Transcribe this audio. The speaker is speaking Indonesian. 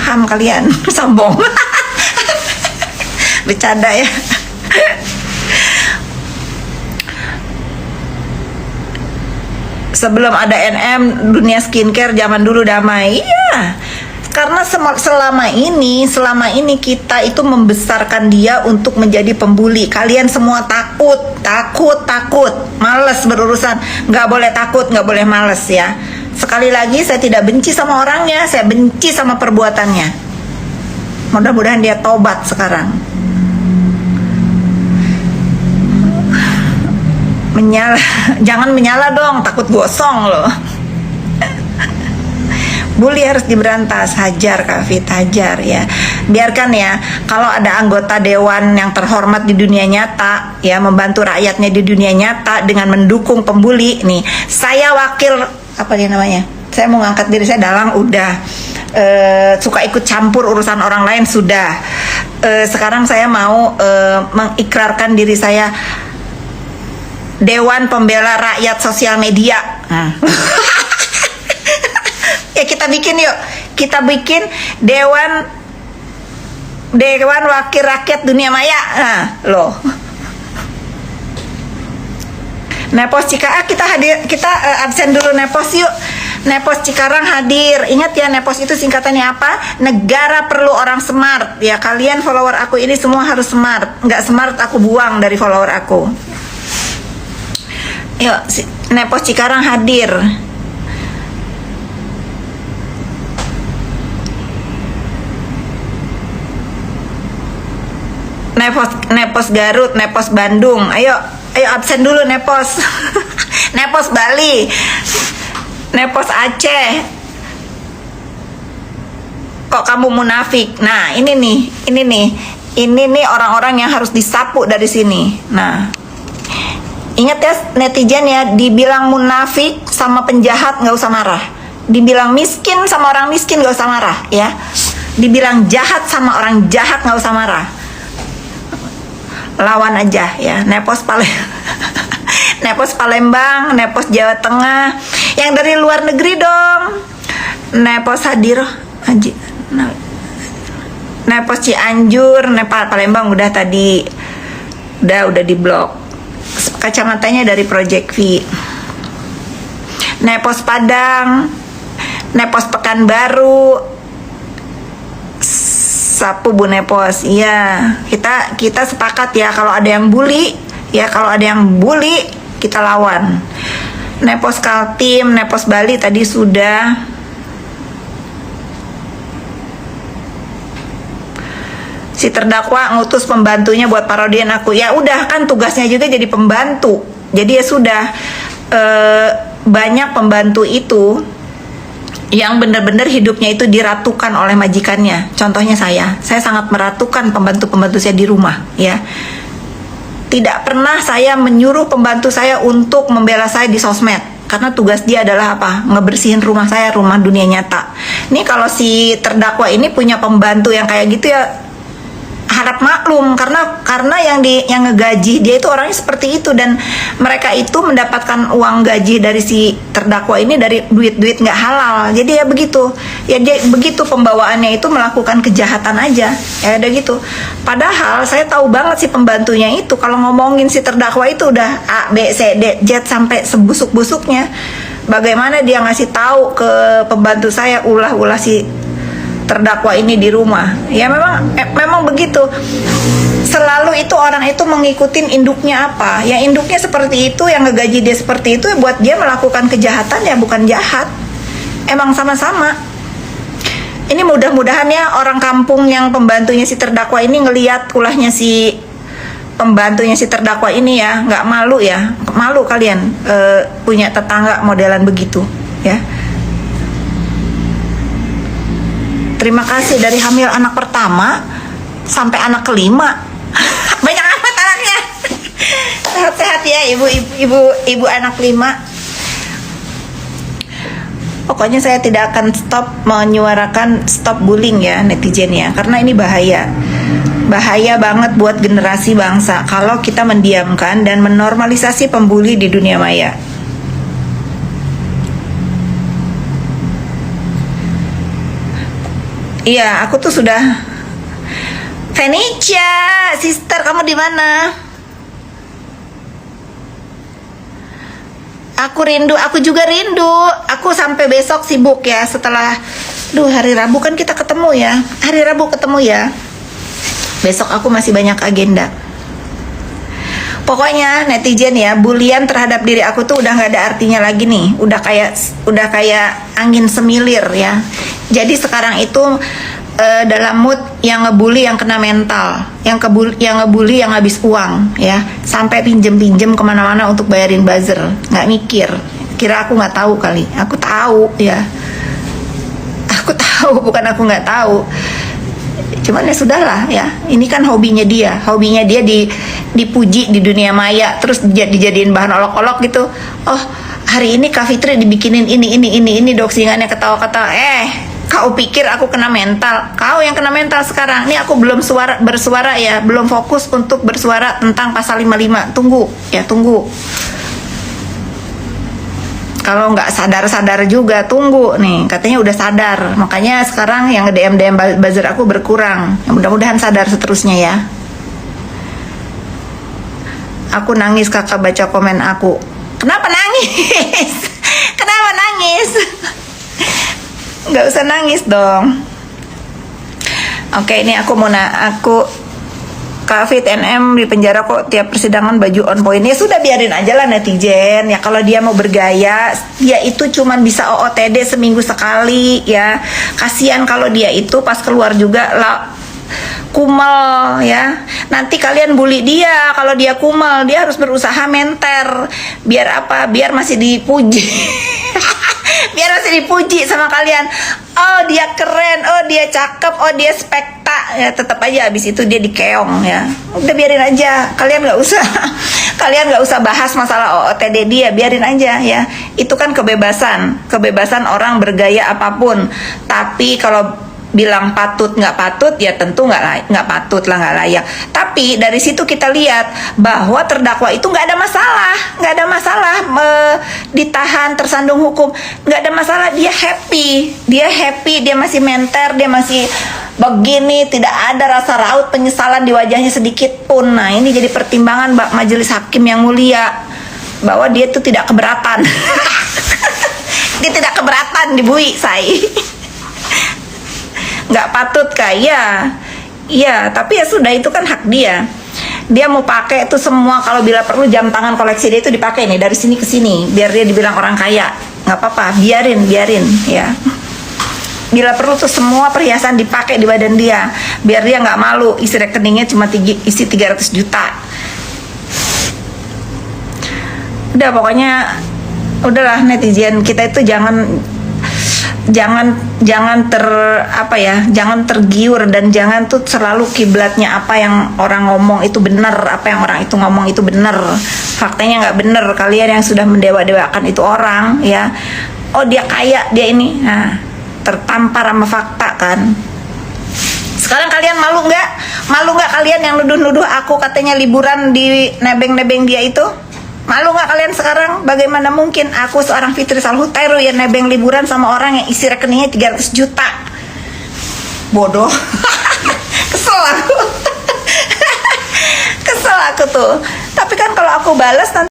paham kalian. Sombong. Bercanda ya. Sebelum ada NM, dunia skincare zaman dulu damai. Iya. Karena selama ini kita itu membesarkan dia untuk menjadi pembuli. Kalian semua takut. Males berurusan. Nggak boleh takut, nggak boleh males ya. Sekali lagi, saya tidak benci sama orangnya, saya benci sama perbuatannya. Mudah-mudahan dia tobat sekarang. Jangan menyala dong, takut gosong loh. Bully harus diberantas. Hajar Kak Fit, hajar ya. Biarkan ya, kalau ada anggota dewan yang terhormat di dunia nyata ya, membantu rakyatnya di dunia nyata dengan mendukung pembuli. Nih, saya wakil, apa dia namanya, saya mau ngangkat diri saya, Dalang udah, suka ikut campur urusan orang lain sudah, sekarang saya mau mengikrarkan diri saya Dewan Pembela Rakyat Sosial Media. Ya kita bikin yuk, kita bikin Dewan Wakil Rakyat Dunia Maya. Nah, loh. Nepos Cikarang kita hadir, kita absen dulu Nepos yuk. Nepos Cikarang hadir. Ingat ya, Nepos itu singkatannya apa? Negara perlu orang smart. Ya, kalian follower aku ini semua harus smart. Nggak smart aku buang dari follower aku. Yuk, Nepos Cikarang hadir. Nepos Garut, Nepos Bandung. Ayo absen dulu Nepos. Nepos Bali, Nepos Aceh. Kok kamu munafik? Nah, ini nih orang-orang yang harus disapu dari sini. Nah, ingat ya netizen ya, dibilang munafik sama penjahat nggak usah marah. Dibilang miskin sama orang miskin nggak usah marah ya. Dibilang jahat sama orang jahat nggak usah marah. Lawan aja ya. Nepos Nepos Palembang, Nepos Jawa Tengah, yang dari luar negeri dong. Nepos Hadiro, Nepos Cianjur, Nepal Palembang udah tadi, udah di blok. Kacamatanya dari Project V. Nepos Padang, Nepos Pekanbaru. Sapu Bu Nepos. Iya, kita sepakat ya, kalau ada yang bully ya, kalau ada yang bully kita lawan. Nepos Kaltim, Nepos Bali tadi sudah. Si terdakwa ngutus pembantunya buat parodian aku. Ya udah, kan tugasnya juga jadi pembantu. Jadi ya sudah, banyak pembantu itu yang benar-benar hidupnya itu diratukan oleh majikannya. Contohnya saya sangat meratukan pembantu-pembantu saya di rumah ya. Tidak pernah saya menyuruh pembantu saya untuk membela saya di sosmed, karena tugas dia adalah apa? Ngebersihin rumah saya, rumah dunia nyata. Nih kalau si terdakwa ini punya pembantu yang kayak gitu ya, harap maklum, karena yang ngegaji dia itu orangnya seperti itu, dan mereka itu mendapatkan uang gaji dari si terdakwa ini dari duit-duit nggak halal. Jadi ya begitu, ya dia begitu pembawaannya itu melakukan kejahatan aja, ya udah gitu. Padahal saya tahu banget si pembantunya itu kalau ngomongin si terdakwa itu udah A, B, C, D, Z sampai sebusuk-busuknya. Bagaimana dia ngasih tahu ke pembantu saya ulah-ulah si terdakwa ini di rumah. Ya memang begitu. Selalu itu orang itu mengikutin induknya apa. Ya induknya seperti itu, yang ngegaji dia seperti itu, buat dia melakukan kejahatan ya bukan jahat. Emang sama-sama. Ini mudah-mudahan ya orang kampung yang pembantunya si terdakwa ini ngelihat ulahnya si pembantunya si terdakwa ini ya, nggak malu ya. Malu kalian punya tetangga modelan begitu ya. Terima kasih, dari hamil anak pertama sampai anak kelima. Banyak amat anaknya. Sehat-sehat ya ibu anak 5. Pokoknya saya tidak akan stop menyuarakan stop bullying ya netizen ya, karena ini bahaya. Bahaya banget buat generasi bangsa kalau kita mendiamkan dan menormalisasi pembuli di dunia maya. Iya, aku tuh sudah. Venetia, sister kamu di mana? Aku rindu, aku juga rindu. Aku sampai besok sibuk ya setelah. Hari Rabu kan kita ketemu ya. Hari Rabu ketemu ya. Besok aku masih banyak agenda. Pokoknya netizen ya, bulian terhadap diri aku tuh udah nggak ada artinya lagi nih. Udah kayak angin semilir ya. Jadi sekarang itu dalam mood yang ngebully yang kena mental, yang ngebully yang habis uang ya, sampai pinjem kemana-mana untuk bayarin buzzer, nggak mikir. Kira aku nggak tahu kali? Aku tahu ya. Aku tahu, bukan aku nggak tahu. Cuman ya sudahlah ya. Ini kan hobinya dia dipuji di dunia maya, terus dijadiin bahan olok-olok gitu. Oh, hari ini Kak Fitri dibikinin ini doksingannya ketawa-ketawa. Kau pikir aku kena mental? Kau yang kena mental sekarang. Ini aku belum bersuara ya, belum fokus untuk bersuara tentang pasal 55. Tunggu. Kalau nggak sadar juga, tunggu nih. Katanya udah sadar. Makanya sekarang yang nge-DM buzzer aku berkurang. Mudah-mudahan sadar seterusnya ya. Aku nangis kakak baca komen aku. Kenapa nangis? Kenapa nangis? Nggak usah nangis dong. Oke, ini aku Kak Fit NM di penjara kok tiap persidangan baju on point. Ya sudah, biarin aja lah netizen. Ya kalau dia mau bergaya, dia itu cuman bisa OOTD seminggu sekali ya. Kasihan kalau dia itu pas keluar juga kumal ya. Nanti kalian bully dia kalau dia kumal, dia harus berusaha menter. Biar apa? Biar masih dipuji. Biar masih dipuji sama kalian. Oh dia keren, oh dia cakep, oh dia spekta. Ya tetap aja abis itu dia dikeong ya. Udah biarin aja. Kalian nggak usah bahas masalah OOTD dia. Biarin aja ya. Itu kan kebebasan orang bergaya apapun. Tapi kalau bilang patut nggak patut ya tentu nggak patut lah, nggak layak. Tapi dari situ kita lihat bahwa terdakwa itu nggak ada masalah ditahan tersandung hukum, nggak ada masalah. Dia happy, dia masih menter, dia masih begini, tidak ada rasa raut penyesalan di wajahnya sedikit pun. Nah ini jadi pertimbangan majelis hakim yang mulia bahwa dia itu tidak keberatan. Dia tidak keberatan dibui saya. Nggak patut kayak iya, tapi ya sudah, itu kan hak dia mau pakai itu semua. Kalau bila perlu jam tangan koleksi dia itu dipakai nih dari sini ke sini biar dia dibilang orang kaya, nggak apa-apa, biarin ya. Bila perlu tuh semua perhiasan dipakai di badan dia biar dia nggak malu, isi rekeningnya cuma isi 300 juta. Udah, pokoknya udahlah netizen, kita itu jangan tergiur dan jangan tuh selalu kiblatnya apa yang orang ngomong itu benar, apa yang orang itu ngomong itu benar. Faktanya nggak benar. Kalian yang sudah mendewa-dewakan itu orang ya, oh dia kaya, dia ini, nah tertampar sama fakta kan. Sekarang kalian malu nggak kalian yang nuduh aku katanya liburan di nebeng dia itu? Malu nggak kalian sekarang? Bagaimana mungkin aku seorang Fitri Salhuteru yang nebeng liburan sama orang yang isi rekeningnya 300 juta? Bodoh. Kesel aku. Kesel aku tuh. Tapi kan kalau aku balas nanti